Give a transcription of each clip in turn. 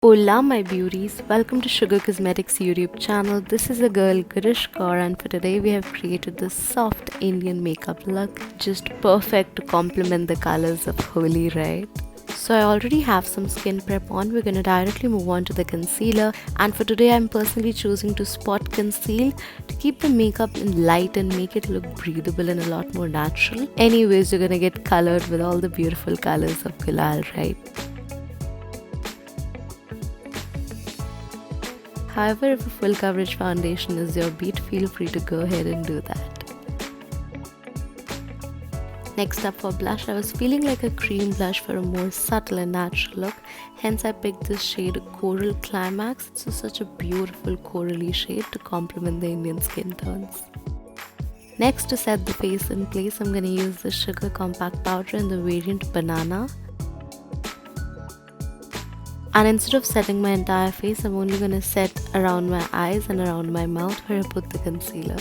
Hola my beauties, welcome to Sugar Cosmetics YouTube channel. This is a girl Girish Kaur and for today we have created this soft Indian makeup look. Just perfect to complement the colors of Holi, right? So I already have some skin prep on. We're gonna directly move on to the concealer, and for today I'm personally choosing to spot conceal to keep the makeup in light and make it look breathable and a lot more natural. Anyways, you're gonna get colored with all the beautiful colors of Gulal, right? However, if a full coverage foundation is your beat, feel free to go ahead and do that. Next up for blush, I was feeling like a cream blush for a more subtle and natural look. Hence I picked this shade Coral Climax. It's such a beautiful corally shade to complement the Indian skin tones. Next, to set the face in place, I'm going to use the Sugar Compact Powder in the variant Banana. And instead of setting my entire face, I'm only going to set around my eyes and around my mouth where I put the concealer.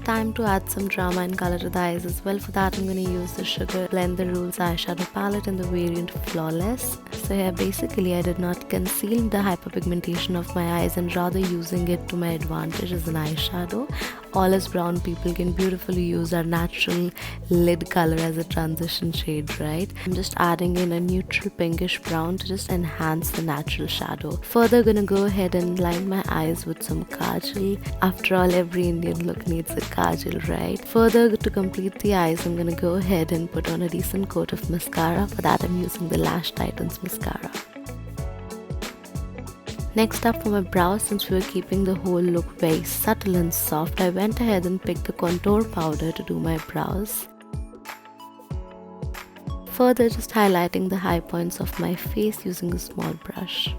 Time to add some drama and color to the eyes as well. For that, I'm going to use the Sugar Blend the Rules eyeshadow palette in the variant Flawless. So here basically I did not conceal the hyperpigmentation of my eyes and rather using it to my advantage as an eyeshadow. All us brown people can beautifully use our natural lid color as a transition shade, right? I'm just adding in a neutral pinkish brown to just enhance the natural shadow. Further, gonna go ahead and line my eyes with some kajal. After all, every Indian look needs a kajal, right? Further, to complete the eyes, I'm gonna go ahead and put on a decent coat of mascara. For that, I'm using the Lash Titans mascara. Next up for my brows, since we were keeping the whole look very subtle and soft, I went ahead and picked the contour powder to do my brows. Further, just highlighting the high points of my face using a small brush.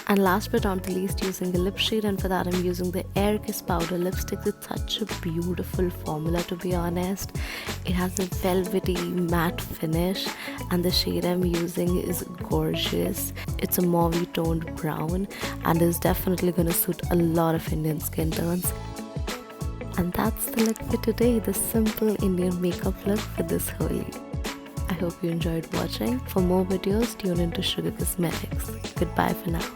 And last but not the least, using a lip shade, and for that I'm using the Air Kiss powder lipstick. It's such a beautiful formula, to be honest. It has a velvety matte finish and the shade I'm using is gorgeous. It's a mauvey toned brown and is definitely going to suit a lot of Indian skin tones. And that's the look for today, the simple Indian makeup look for this Holi. I hope you enjoyed watching. For more videos, tune into Sugar Cosmetics. Goodbye for now.